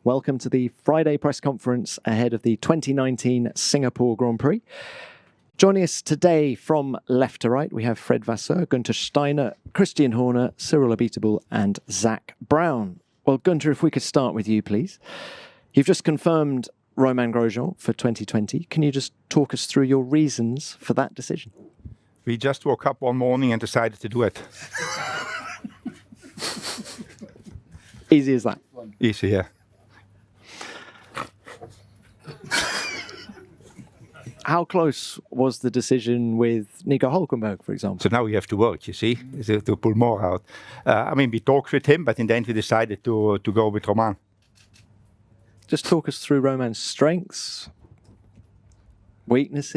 Welcome to the Friday press conference ahead of the 2019 Singapore Grand Prix. Joining us today from left to right, we have Fred Vasseur, Günther Steiner, Christian Horner, Cyril Abiteboul and Zach Brown. Well, Günther, if we could start with you, please. You've just confirmed Romain Grosjean for 2020. Can you just talk us through your reasons for that decision? We just woke up one morning and decided to do it. Easy as that. Easy, yeah. How close was the decision with Nico Hülkenberg, for example? So now we have to work, you see, to pull more out. We talked with him, but in the end we decided to go with Romain. Just talk us through Romain's strengths, weaknesses.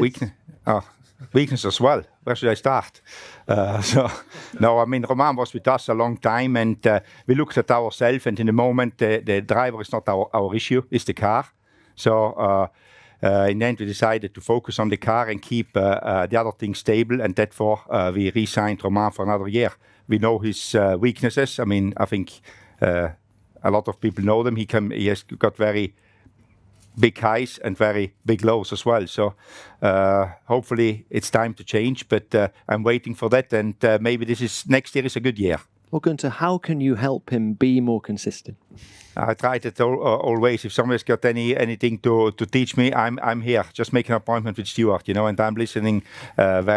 Weakness as well. Where should I start? Romain was with us a long time, and we looked at ourselves, and in the moment the driver is not our issue, it's the car. So in the end we decided to focus on the car and keep the other things stable, and therefore we re-signed Romain for another year. We know his weaknesses. I think a lot of people know them. He has got very big highs and very big lows as well. So hopefully it's time to change, but I'm waiting for that, and maybe next year is a good year. Well, Günther, how can you help him be more consistent? I tried it always. If somebody's got anything to teach me, I'm here. Just make an appointment with Stuart, and I'm listening very,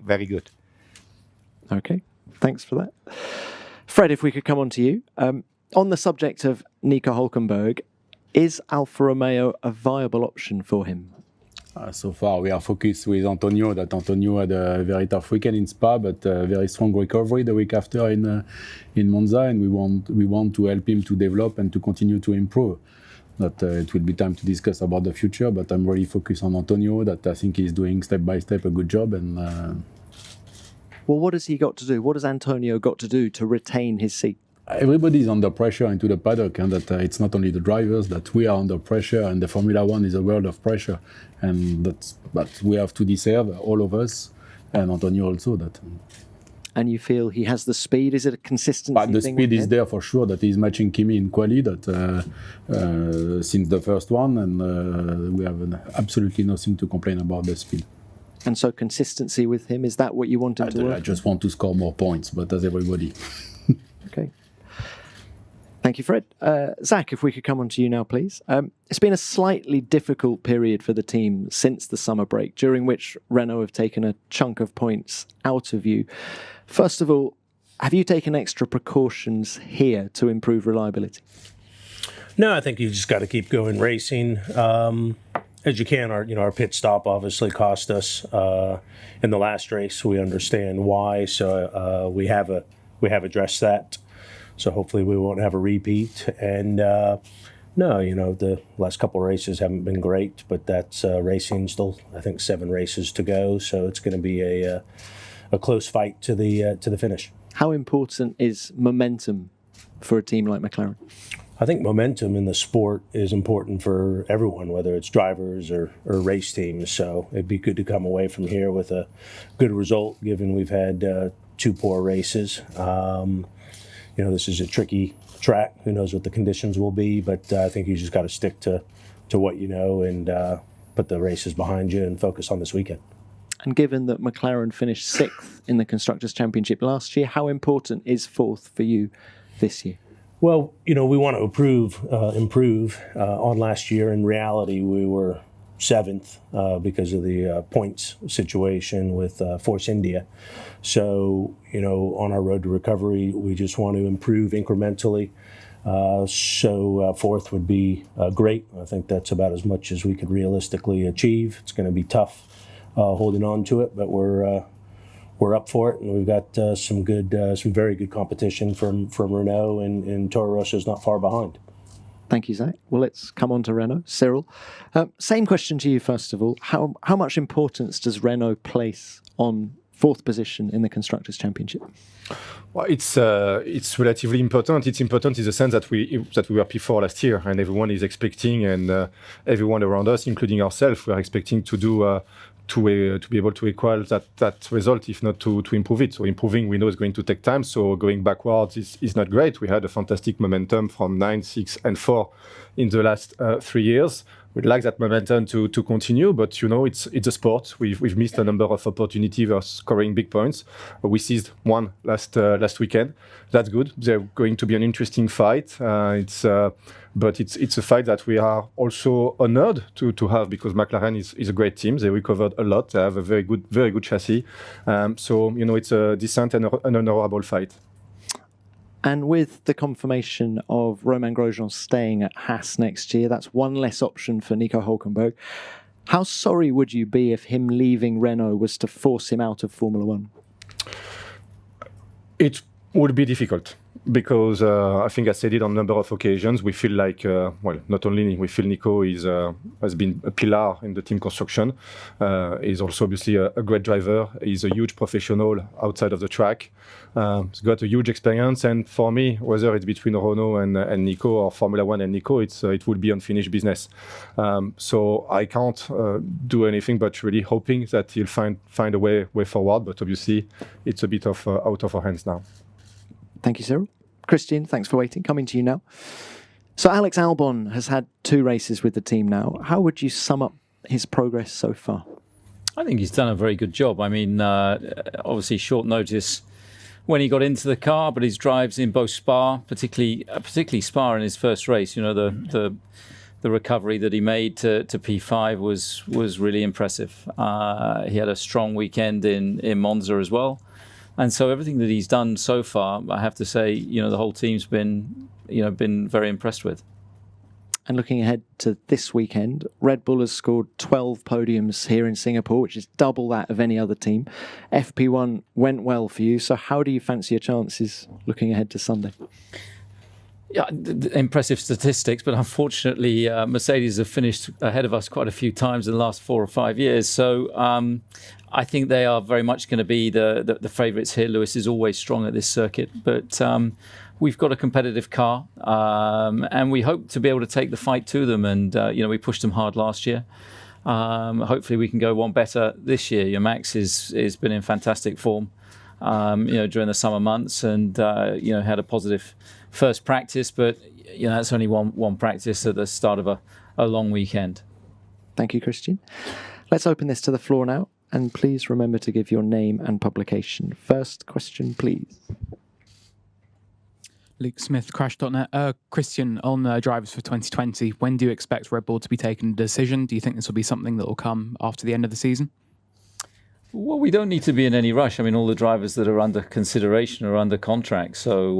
very good. Okay, thanks for that. Fred, if we could come on to you. On the subject of Nico Hülkenberg, is Alfa Romeo a viable option for him? So far, we are focused with Antonio. That Antonio had a very tough weekend in Spa, but a very strong recovery the week after in Monza, and we want to help him to develop and to continue to improve. That it will be time to discuss about the future, but I'm really focused on Antonio. That I think he's doing step by step a good job. And well, what has he got to do? What has Antonio got to do to retain his seat? Everybody's under pressure into the paddock, and that it's not only the drivers, that we are under pressure, and the Formula One is a world of pressure, and but we have to deserve, all of us, and Antonio also. That. And you feel he has the speed? Is it a consistency but the thing speed is there for sure. That he's matching Kimi in quali. That since the first one, and we have absolutely nothing to complain about the speed. And so consistency with him, is that what you want him to work? I just want to score more points, but as everybody. Okay. Thank you, Fred. Zach, if we could come on to you now, please. It's been a slightly difficult period for the team since the summer break, during which Renault have taken a chunk of points out of you. First of all, have you taken extra precautions here to improve reliability? No, I think you just got to keep going racing as you can. Our pit stop obviously cost us in the last race. We understand why, so we have addressed that. So hopefully we won't have a repeat. And the last couple of races haven't been great, but that's racing still. I think 7 races to go, so it's going to be a close fight to the finish. How important is momentum for a team like McLaren? I think momentum in the sport is important for everyone, whether it's drivers or race teams. So it'd be good to come away from here with a good result, given we've had 2 poor races. This is a tricky track. Who knows what the conditions will be, but I think you just got to stick to what you know and put the races behind you and focus on this weekend. And given that McLaren finished 6th in the Constructors' Championship last year, how important is 4th for you this year? Well, we want to improve on last year. In reality, we were 7th because of the points situation with Force India. So, on our road to recovery, we just want to improve incrementally. So 4th would be great. I think that's about as much as we could realistically achieve. It's going to be tough holding on to it, but we're up for it, and we've got some very good competition from Renault, and Toro Rosso's not far behind. Thank you, Zach. Well, let's come on to Renault. Cyril, same question to you first of all. How much importance does Renault place on 4th position in the Constructors' Championship? Well, it's relatively important. It's important in the sense that we were P4 last year, and everyone is expecting, and everyone around us, including ourselves, we are expecting to do be able to equal that result, if not to improve it. So improving, we know, is going to take time. So going backwards is not great. We had a fantastic momentum from 9, 6, and 4 in the last 3 years. We'd like that momentum to continue, but it's a sport. We've missed a number of opportunities for scoring big points. We seized one last weekend. That's good. They're going to be an interesting fight. But it's a fight that we are also honored to have, because McLaren is a great team. They recovered a lot. They have a very good chassis. So it's a decent and an honorable fight. And with the confirmation of Romain Grosjean staying at Haas next year, that's one less option for Nico Hülkenberg. How sorry would you be if him leaving Renault was to force him out of Formula One? It would be difficult, because I think I said it on a number of occasions. We feel like, not only we feel Nico has been a pillar in the team construction. He's also obviously a great driver. He's a huge professional outside of the track. He's got a huge experience, and for me, whether it's between Renault and Nico, or Formula One and Nico, it would be unfinished business. So I can't do anything but really hoping that he'll find a way forward. But obviously, it's a bit of out of our hands now. Thank you, Cyril. Christian, thanks for waiting. Coming to you now. So Alex Albon has had 2 races with the team now. How would you sum up his progress so far? I think he's done a very good job. I mean, obviously short notice when he got into the car, but his drives in both Spa, particularly Spa in his first race, the recovery that he made to P5 was really impressive. He had a strong weekend in Monza as well. And so everything that he's done so far, I have to say, the whole team's been very impressed with. And looking ahead to this weekend, Red Bull has scored 12 podiums here in Singapore, which is double that of any other team. FP1 went well for you. So how do you fancy your chances looking ahead to Sunday? Yeah, impressive statistics, but unfortunately, Mercedes have finished ahead of us quite a few times in the last 4 or 5 years. So I think they are very much going to be the favourites here. Lewis is always strong at this circuit, but we've got a competitive car, and we hope to be able to take the fight to them. And we pushed them hard last year. Hopefully, we can go one better this year. Max has been in fantastic form, during the summer months, and had a positive first practice, but that's only one practice at the start of a long weekend. Thank you, Christian. Let's open this to the floor now, and please remember to give your name and publication. First question, please. Luke Smith, Crash.net. Christian, on drivers for 2020, when do you expect Red Bull to be taking a decision? Do you think this will be something that will come after the end of the season? Well, we don't need to be in any rush. I mean, all the drivers that are under consideration are under contract, so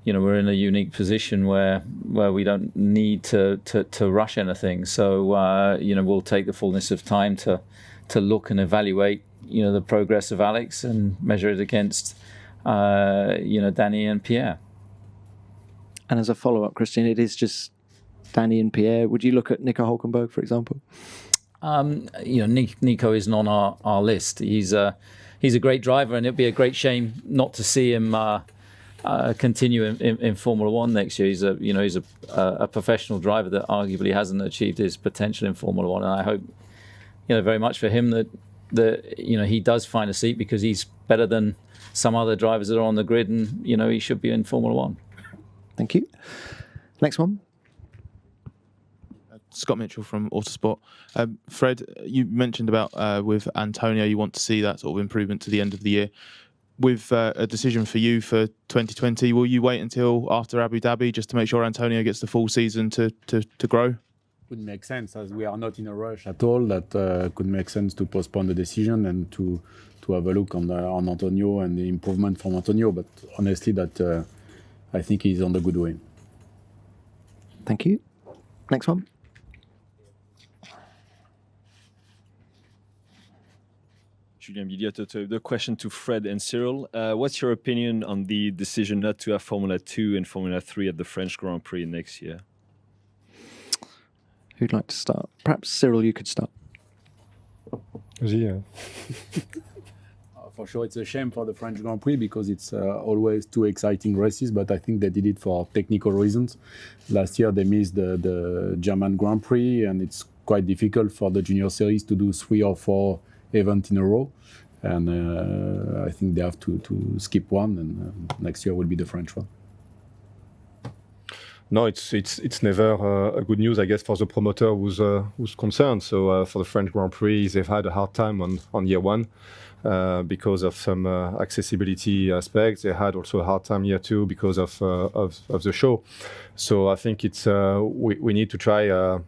we're in a unique position where we don't need to rush anything. So we'll take the fullness of time to look and evaluate the progress of Alex and measure it against Danny and Pierre. And as a follow-up, Christian, it is just Danny and Pierre. Would you look at Nico Hülkenberg, for example? Nico isn't on our list. He's a great driver, and it'd be a great shame not to see him continue in Formula One next year. He's a professional driver that arguably hasn't achieved his potential in Formula One, and I hope very much for him that he does find a seat, because he's better than some other drivers that are on the grid, and he should be in Formula One. Thank you. Next one. Scott Mitchell from Autosport. Fred, you mentioned about with Antonio, you want to see that sort of improvement to the end of the year. With a decision for you for 2020, will you wait until after Abu Dhabi just to make sure Antonio gets the full season to grow? Would make sense, as we are not in a rush at all. That could make sense to postpone the decision and to have a look on Antonio and the improvement from Antonio. But honestly, that I think he's on the good way. Thank you. Next one. Julien Bidiot, the question to Fred and Cyril. What's your opinion on the decision not to have Formula 2 and Formula 3 at the French Grand Prix next year? Who'd like to start? Perhaps Cyril, you could start. Yeah. For sure, it's a shame for the French Grand Prix, because it's always 2 exciting races, but I think they did it for technical reasons. Last year, they missed the German Grand Prix, and it's quite difficult for the junior series to do 3 or 4 events in a row. And I think they have to skip one, and next year will be the French one. No, it's never a good news, I guess, for the promoter who's concerned. So for the French Grand Prix, they've had a hard time on year one because of some accessibility aspects. They had also a hard time year two because of the show. So I think it's we need to try.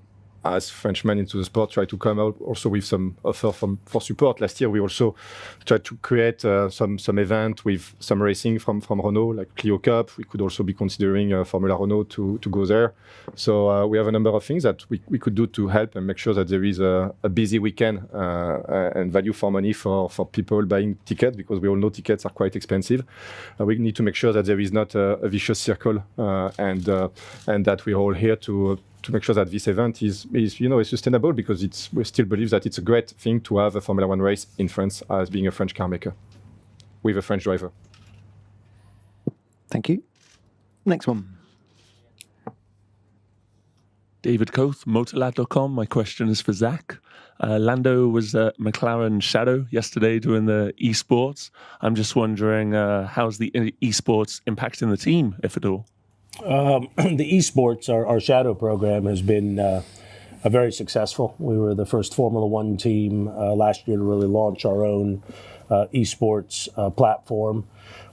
As Frenchmen into the sport, try to come out also with some offer for support. Last year, we also tried to create some event with some racing from Renault, like Clio Cup. We could also be considering Formula Renault to go there. So we have a number of things that we could do to help and make sure that there is a busy weekend and value for money for people buying tickets, because we all know tickets are quite expensive. We need to make sure that there is not a vicious circle and that we're all here to make sure that this event is sustainable, because we still believe that it's a great thing to have a Formula One race in France as being a French car maker with a French driver. Thank you. Next one. David Coth, motorlad.com. My question is for Zach. Lando was at McLaren Shadow yesterday doing the esports. I'm just wondering, how's the esports impacting the team, if at all? The esports, our shadow program, has been very successful. We were the first Formula One team last year to really launch our own esports platform.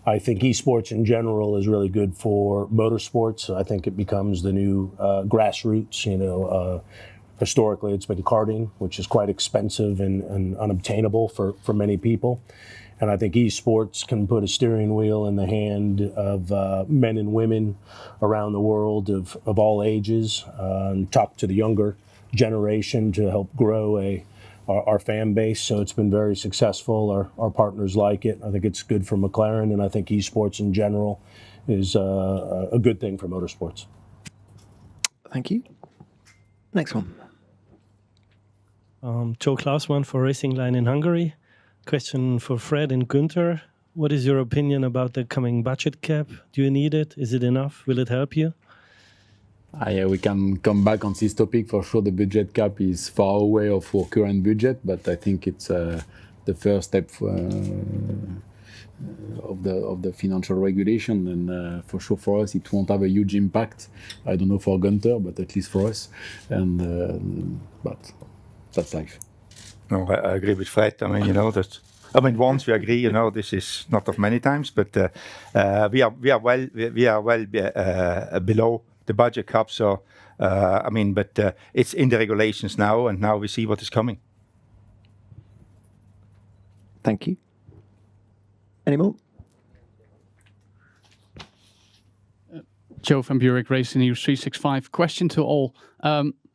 I think esports in general is really good for motorsports. I think it becomes the new grassroots. Historically, it's been karting, which is quite expensive and unobtainable for many people. And I think esports can put a steering wheel in the hand of men and women around the world of all ages, and talk to the younger generation to help grow our fan base. So it's been very successful. Our partners like it. I think it's good for McLaren, and I think esports in general is a good thing for motorsports. Thank you. Next one. Joe Klausmann for Racing Line in Hungary. Question for Fred and Günther. What is your opinion about the coming budget cap? Do you need it? Is it enough? Will it help you? Yeah, we can come back on this topic. For sure, the budget cap is far away of our current budget, but I think it's the first step of the financial regulation, and for sure for us it won't have a huge impact. I don't know for Günther, but at least for us. And but that's life. No, I agree with Fred. Once we agree, this is not of many times, but we are well below the budget cap. So, but it's in the regulations now, and now we see what is coming. Thank you. Any more? Joe from Burek Racing News 365. Question to all.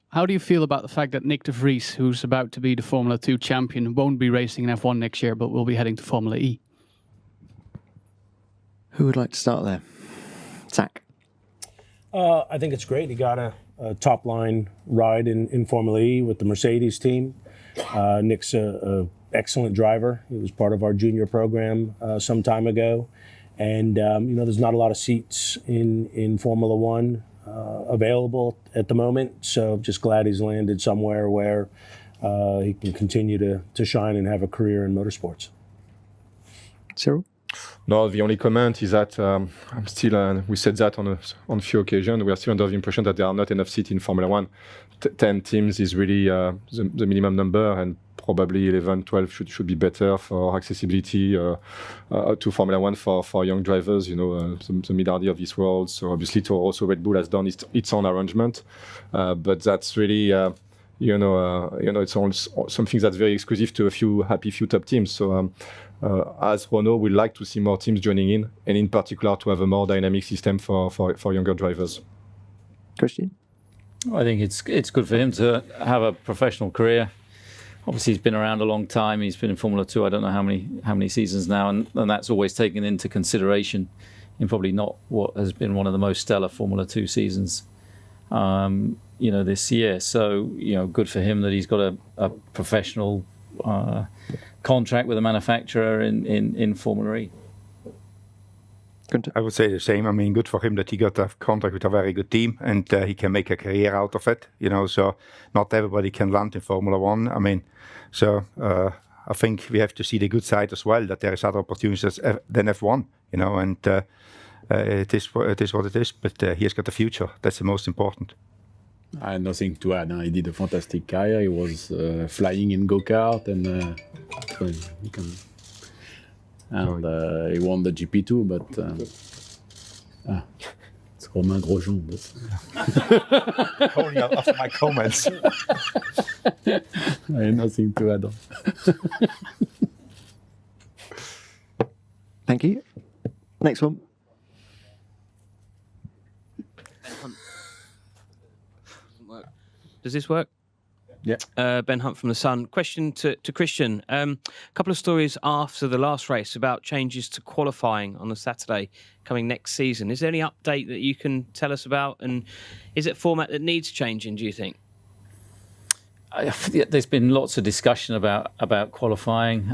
How do you feel about the fact that Nick de Vries, who's about to be the Formula 2 champion, won't be racing in F1 next year, but will be heading to Formula E? Who would like to start there? Zach. I think it's great. He got a top-line ride in Formula E with the Mercedes team. Nick's an excellent driver. He was part of our junior program some time ago. And, there's not a lot of seats in Formula One available at the moment. So just glad he's landed somewhere where he can continue to shine and have a career in motorsports. Cyril? No, the only comment is that I'm still, we said that on a few occasions, we are still under the impression that there are not enough seats in Formula One. 10 teams is really the minimum number, and probably 11, 12 should be better for accessibility to Formula One for young drivers, the Minardi of this world. So obviously also Red Bull has done its own arrangement, but that's really, it's all something that's very exclusive to a few top teams. So as Renault, we'd like to see more teams joining in, and in particular to have a more dynamic system for younger drivers. Christian? I think it's good for him to have a professional career. Obviously, he's been around a long time. He's been in Formula 2, I don't know how many seasons now, and that's always taken into consideration in probably not what has been one of the most stellar Formula 2 seasons, this year. So, good for him that he's got a professional contract with a manufacturer in Formula E. I would say the same. I mean, good for him that he got a contract with a very good team, and he can make a career out of it. So not everybody can land in Formula One. I mean, so I think we have to see the good side as well, that there is other opportunities than F1. And it is what it is. But he has got a future. That's the most important. I had nothing to add. He did a fantastic career. He was flying in go-kart, and he won the GP2, but it's Romain Grosjean. Calling out after my comments. I have nothing to add on. Thank you. Next one. Does this work? Yeah. Ben Hunt from The Sun. Question to Christian. A couple of stories after the last race about changes to qualifying on the Saturday coming next season. Is there any update that you can tell us about? And is it a format that needs changing, do you think? There's been lots of discussion about qualifying.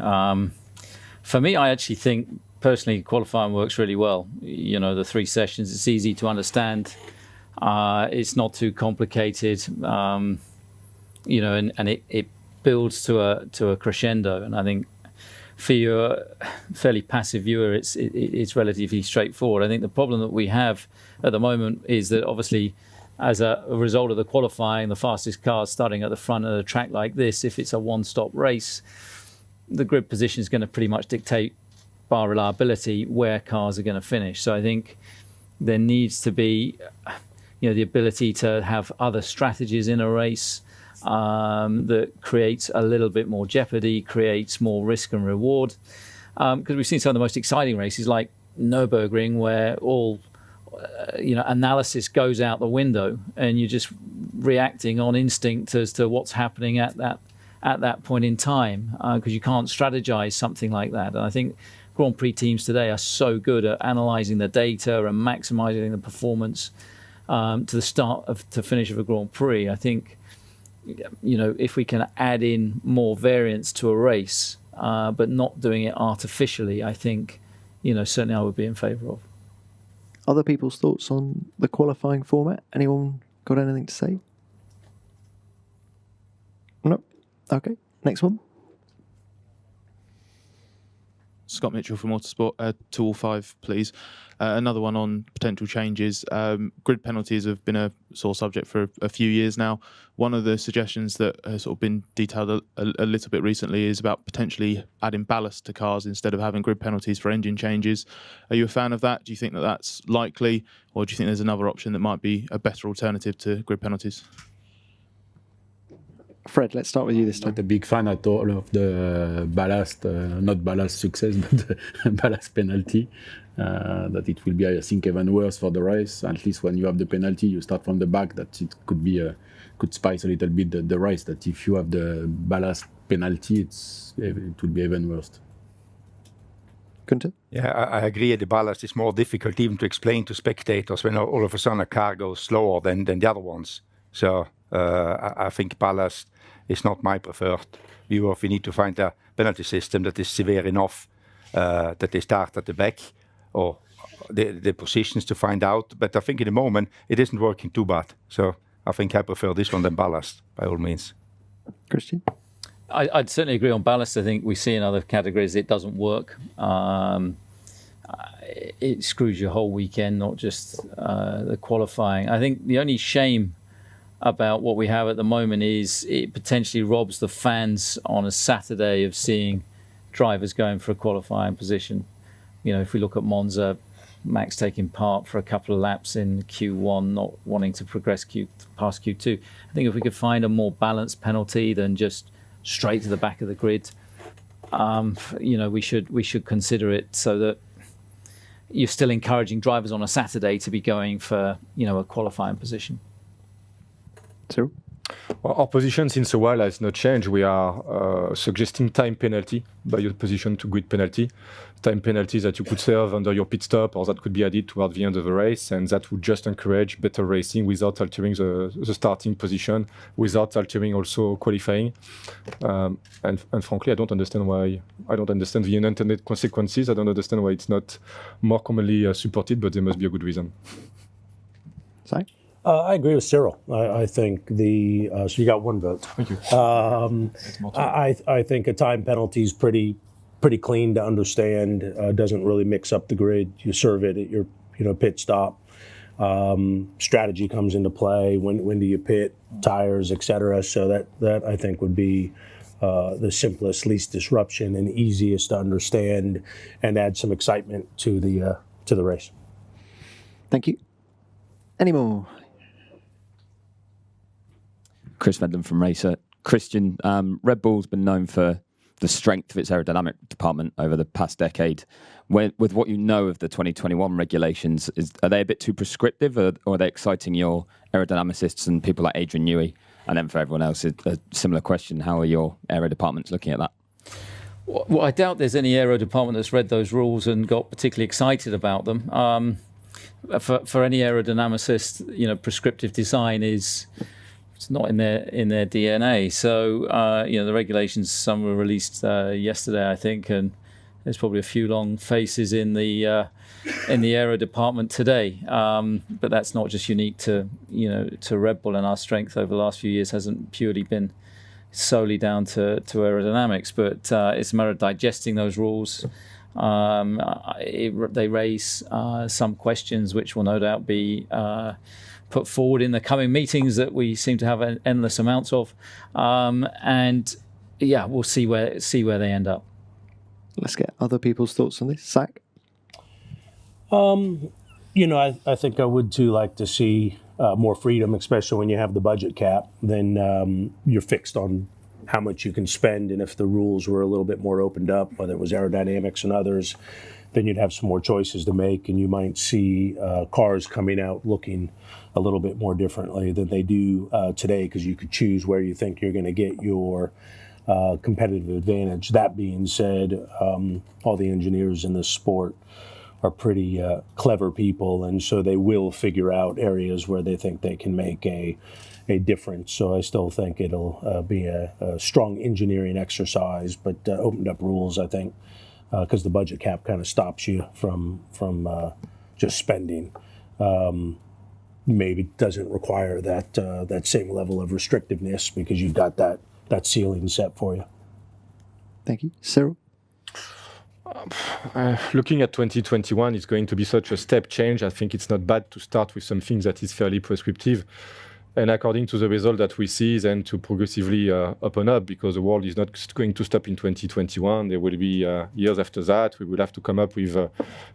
For me, I actually think, personally, qualifying works really well. The 3 sessions, it's easy to understand. It's not too complicated. And it builds to a crescendo. And I think for your fairly passive viewer, it's relatively straightforward. I think the problem that we have at the moment is that obviously, as a result of the qualifying, the fastest cars starting at the front of the track like this, if it's a one-stop race, the grid position is going to pretty much dictate, bar reliability, where cars are going to finish. So I think there needs to be the ability to have other strategies in a race that creates a little bit more jeopardy, creates more risk and reward. Because we've seen some of the most exciting races like Nürburgring, where all analysis goes out the window and you're just reacting on instinct as to what's happening at that point in time, because you can't strategize something like that. And I think Grand Prix teams today are so good at analyzing the data and maximizing the performance to the start to finish of a Grand Prix. I think, if we can add in more variance to a race, but not doing it artificially, I think, certainly I would be in favour of. Other people's thoughts on the qualifying format? Anyone got anything to say? No? Okay, next one. Scott Mitchell from Autosport. 205, please. Another one on potential changes. Grid penalties have been a sore subject for a few years now. One of the suggestions that has sort of been detailed a little bit recently is about potentially adding ballast to cars instead of having grid penalties for engine changes. Are you a fan of that? Do you think that that's likely? Or do you think there's another option that might be a better alternative to grid penalties? Fred, let's start with you this time. Not a big fan at all of the ballast, not ballast success, but ballast penalty. That it will be, I think, even worse for the race. At least when you have the penalty, you start from the back. That it could spice a little bit the race. That if you have the ballast penalty, it will be even worse. Gunther? Yeah, I agree. The ballast is more difficult even to explain to spectators when all of a sudden a car goes slower than the other ones. So I think ballast is not my preferred view of. We need to find a penalty system that is severe enough that they start at the back or the positions to find out. But I think in the moment it isn't working too bad. So I think I prefer this one than ballast by all means. Christian? I'd certainly agree on ballast. I think we see in other categories it doesn't work. It screws your whole weekend, not just the qualifying. I think the only shame about what we have at the moment is it potentially robs the fans on a Saturday of seeing drivers going for a qualifying position. If we look at Monza, Max taking part for a couple of laps in Q1, not wanting to progress past Q2. I think if we could find a more balanced penalty than just straight to the back of the grid, we should consider it so that you're still encouraging drivers on a Saturday to be going for a qualifying position. Cyril? Well, our position since a while has not changed. We are suggesting time penalty by opposition to grid penalty. Time penalty that you could serve under your pit stop or that could be added toward the end of the race, and that would just encourage better racing without altering the starting position, without altering also qualifying. And frankly, I don't understand the unintended consequences. I don't understand why it's not more commonly supported, but there must be a good reason. Sorry? I agree with Cyril. I think so you got one vote. Thank you. I think a time penalty is pretty clean to understand. Doesn't really mix up the grid. You serve it at your pit stop. Strategy comes into play. When do you pit? Tires, etc. So that I think would be the simplest, least disruption, and easiest to understand, and add some excitement to the race. Thank you. Any more? Chris Vedlin from Racer. Christian, Red Bull's been known for the strength of its aerodynamic department over the past decade. With what you know of the 2021 regulations, are they a bit too prescriptive, or are they exciting your aerodynamicists and people like Adrian Newey? And then for everyone else, a similar question, how are your aero departments looking at that? Well, I doubt there's any aero department that's read those rules and got particularly excited about them. For any aerodynamicist, prescriptive design it's not in their DNA. So the regulations, some were released yesterday, I think, and there's probably a few long faces in the aero department today. But that's not just unique to Red Bull, and our strength over the last few years hasn't purely been solely down to aerodynamics, but it's a matter of digesting those rules. They raise some questions which will no doubt be put forward in the coming meetings that we seem to have endless amounts of, and we'll see where they end up. Let's get other people's thoughts on this. Zach? I think I would too like to see more freedom, especially when you have the budget cap. Then you're fixed on how much you can spend, and if the rules were a little bit more opened up, whether it was aerodynamics and others, then you'd have some more choices to make, and you might see cars coming out looking a little bit more differently than they do today, because you could choose where you think you're going to get your competitive advantage. That being said, all the engineers in this sport are pretty clever people, and so they will figure out areas where they think they can make a difference. So I still think it'll be a strong engineering exercise, but opened up rules, I think, because the budget cap kind of stops you from just spending. Maybe doesn't require that same level of restrictiveness, because you've got that ceiling set for you. Thank you. Cyril? Looking at 2021, it's going to be such a step change. I think it's not bad to start with something that is fairly prescriptive, and according to the result that we see, then to progressively open up, because the world is not going to stop in 2021. There will be years after that. We will have to come up with,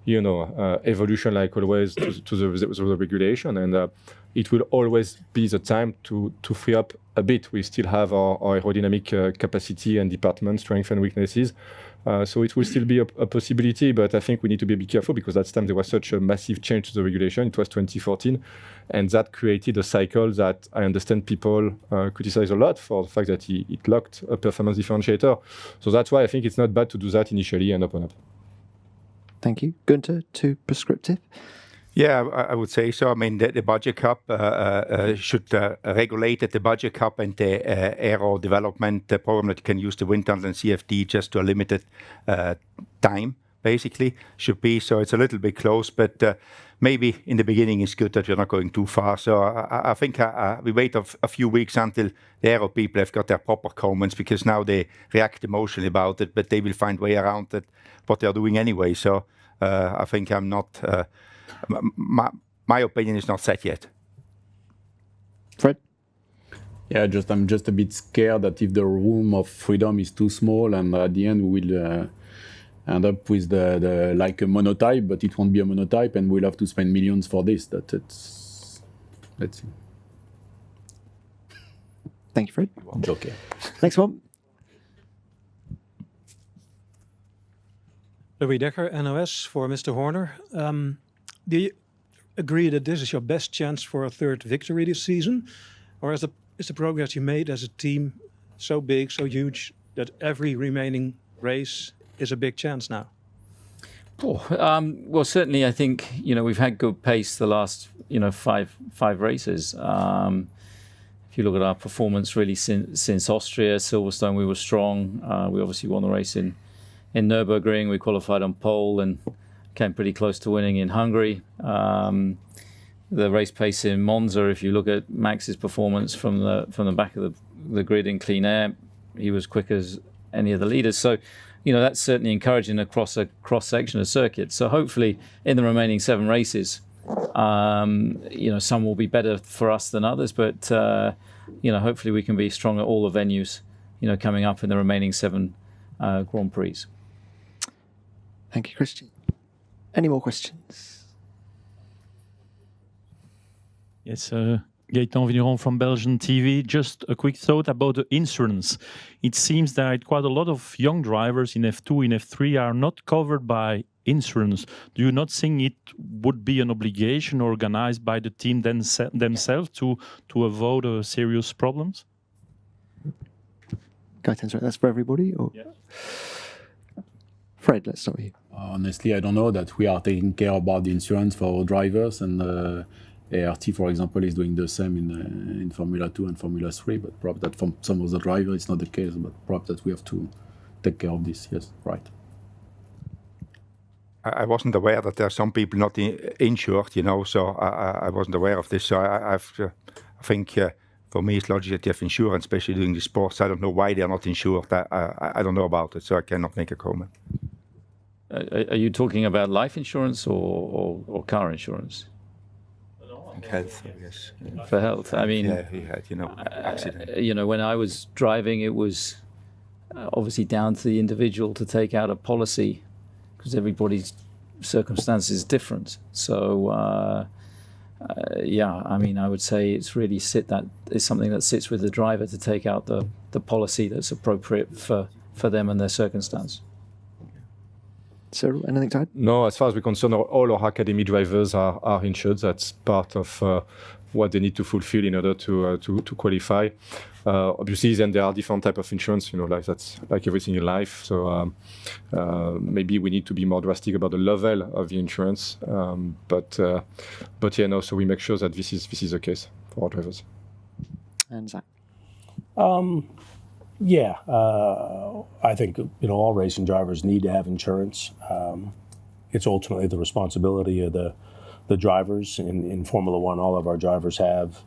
evolution, like always, to the regulation, and it will always be the time to free up a bit. We still have our aerodynamic capacity and department, strengths and weaknesses. So it will still be a possibility, but I think we need to be a bit careful, because that time there was such a massive change to the regulation. It was 2014, and that created a cycle that I understand people criticize a lot for the fact that it locked a performance differentiator. So that's why I think it's not bad to do that initially and open up. Thank you. Gunther, too prescriptive? Yeah, I would say so. I mean, the budget cap should regulate the budget cap and the aero development program that can use the wind tunnel and CFD just to a limited time, basically, should be. So it's a little bit close, but maybe in the beginning it's good that we're not going too far. So I think we wait a few weeks until the aero people have got their proper comments, because now they react emotionally about it, but they will find way around it, what they're doing anyway. So I think I'm not... My opinion is not set yet. Fred? Yeah, I'm just a bit scared that if the room of freedom is too small, and at the end we will end up with the like a monotype, but it won't be a monotype, and we'll have to spend millions for this. Let's see. Thank you, Fred. Okay. Next one. Louis Dekker, NOS, for Mr. Horner. Do you agree that this is your best chance for a third victory this season? Or has the is the progress you made as a team so big, so huge, that every remaining race is a big chance now? Well, certainly, I think we've had good pace the last five races. If you look at our performance really since Austria, Silverstone, we were strong. We obviously won the race in Nürburgring. We qualified on pole and came pretty close to winning in Hungary. The race pace in Monza, if you look at Max's performance from the back of the grid in clean air, he was quick as any of the leaders. So, that's certainly encouraging across a cross-section of circuits. So hopefully in the remaining 7 races, some will be better for us than others, but hopefully we can be strong at all the venues, coming up in the remaining 7 Grand Prix. Thank you, Christian. Any more questions? Yes, Gaëtan Vigneron from Belgian TV. Just a quick thought about the insurance. It seems that quite a lot of young drivers in F2, in F3 are not covered by insurance. Do you not think it would be an obligation organized by the team themselves to avoid serious problems? Gaëtan, sorry, that's for everybody? Or? Yeah. Fred, let's start with you. Honestly, I don't know that we are taking care about the insurance for our drivers, and ART, for example, is doing the same in Formula 2 and Formula 3, but perhaps that from some of the drivers it's not the case, but perhaps that we have to take care of this. Yes, right. I wasn't aware that there are some people not insured, so I wasn't aware of this. So I think for me it's logical that you have insurance, especially doing the sports. I don't know why they are not insured. I don't know about it, so I cannot make a comment. Are you talking about life insurance or car insurance? Health, yes. For health, I mean, yeah, he had, accident. When I was driving, it was obviously down to the individual to take out a policy because everybody's circumstance is different. So, I mean, I would say it's really something that sits with the driver to take out the policy that's appropriate for them and their circumstance. Cyril, anything to add? No, as far as we're concerned, all our academy drivers are insured. That's part of what they need to fulfill in order to qualify. Obviously, then there are different types of insurance, that's like everything in life. So maybe we need to be more drastic about the level of the insurance. So we make sure that this is the case for our drivers. And Zach? I think all racing drivers need to have insurance. It's ultimately the responsibility of the drivers. In Formula One, all of our drivers have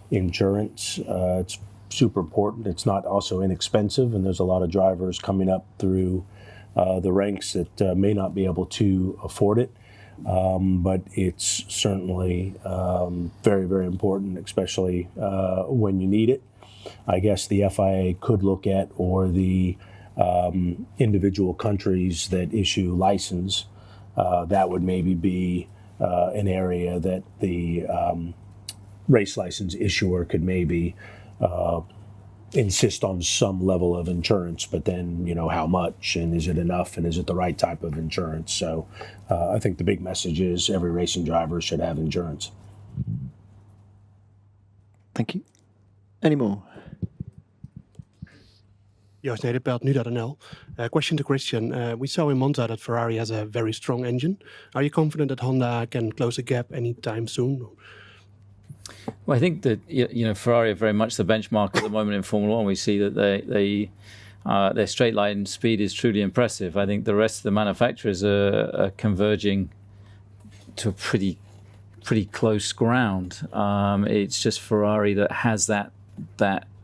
insurance. It's super important. It's not also inexpensive, and there's a lot of drivers coming up through the ranks that may not be able to afford it. But it's certainly very, very important, especially when you need it. I guess the FIA could look at, or the individual countries that issue license, that would maybe be an area that the race license issuer could maybe insist on some level of insurance, but then, how much, and is it enough, and is it the right type of insurance? So I think the big message is every racing driver should have insurance. Thank you. Any more? Joost Nederpelt, Nu.nl. Question to Christian. We saw in Monza that Ferrari has a very strong engine. Are you confident that Honda can close the gap anytime soon? Well, I think that Ferrari are very much the benchmark at the moment in Formula One. We see that their straight line speed is truly impressive. I think the rest of the manufacturers are converging to a pretty close ground. It's just Ferrari that has that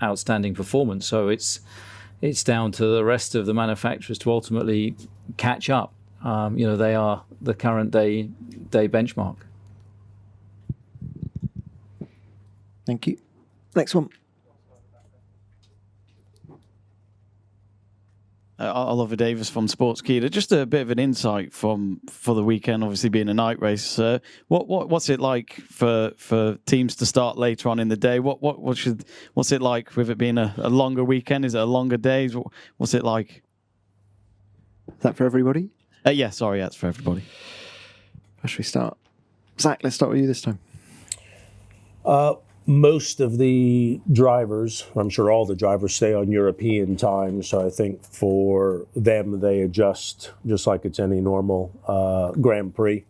outstanding performance. So it's down to the rest of the manufacturers to ultimately catch up. They are the current day benchmark. Thank you. Next one. Oliver Davis from Sportskeeda. Just a bit of an insight for the weekend, obviously being a night race. What's it like for teams to start later on in the day? What's it like with it being a longer weekend? Is it a longer day? What's it like? Is that for everybody? Yeah, sorry, that's for everybody. Where should we start? Zach, let's start with you this time. most of the drivers, I'm sure all the drivers, stay on European time. So I think for them, they adjust just like it's any normal Grand Prix.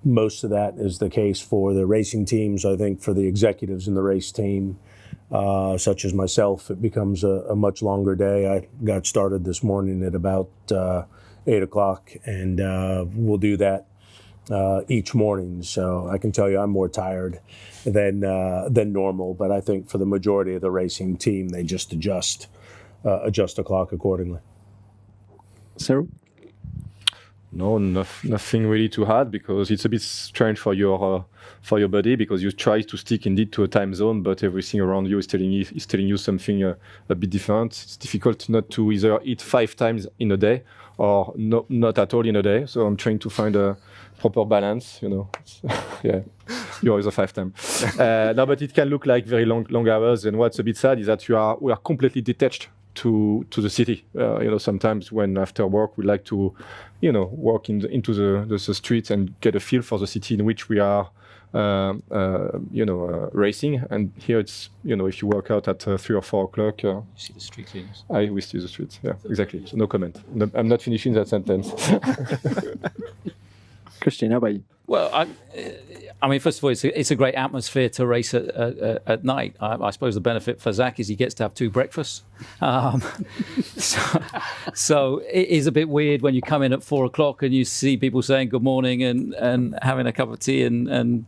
Most of that is the case for the racing teams. I think for the executives in the race team, such as myself, it becomes a much longer day. I got started this morning at about 8 o'clock, and we'll do that each morning. So I can tell you I'm more tired than normal, but I think for the majority of the racing team, they just adjust the clock accordingly. Cyril? No, nothing really to add, because it's a bit strange for your body, because you try to stick indeed to a time zone, but everything around you is telling you something a bit different. It's difficult not to either eat 5 times in a day or not at all in a day. So I'm trying to find a proper balance. Yeah, you're always a 5 time. No, but it can look like very long hours. And what's a bit sad is that we are completely detached to the city. Sometimes when after work we like to, walk into the streets and get a feel for the city in which we are, racing. And here it's, if you work out at 3 or 4 o'clock, you see the street cleaners. We see the streets. Yeah, exactly. So no comment. No, I'm not finishing that sentence. Christian, how about you? Well, I mean, first of all, it's a great atmosphere to race at night. I suppose the benefit for Zach is he gets to have 2 breakfasts. So it is a bit weird when you come in at 4 o'clock and you see people saying good morning and having a cup of tea and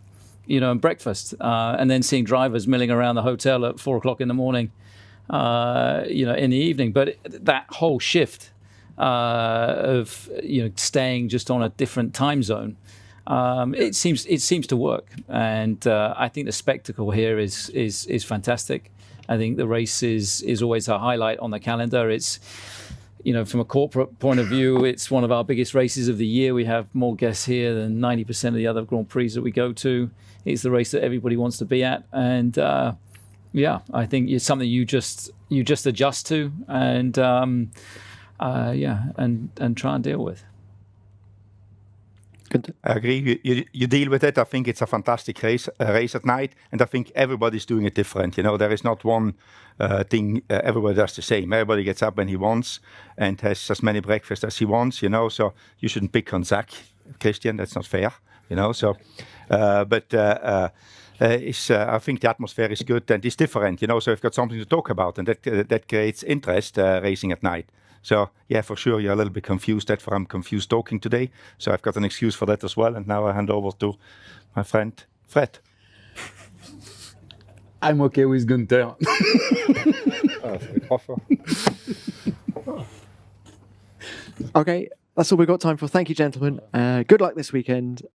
breakfast, and then seeing drivers milling around the hotel at 4 o'clock in the morning, in the evening. But that whole shift of staying just on a different time zone, it seems to work, and I think the spectacle here is fantastic. I think the race is always a highlight on the calendar. It's from a corporate point of view, it's one of our biggest races of the year. We have more guests here than 90% of the other Grand Prix that we go to. It's the race that everybody wants to be at, and I think it's something you just adjust to, and and try and deal with. I agree. You deal with it. I think it's a fantastic race at night, and I think everybody's doing it different. There is not one thing everybody does the same. Everybody gets up when he wants and has as many breakfasts as he wants. So you shouldn't pick on Zach, Christian. That's not fair. So, but I think the atmosphere is good and it's different. So we've got something to talk about, and that creates interest racing at night. So, yeah, for sure, you're a little bit confused. That's why I'm confused talking today. So I've got an excuse for that as well. And now I hand over to my friend, Fred. I'm okay with Gunther. Okay, that's all we've got time for. Thank you, gentlemen. Good luck this weekend.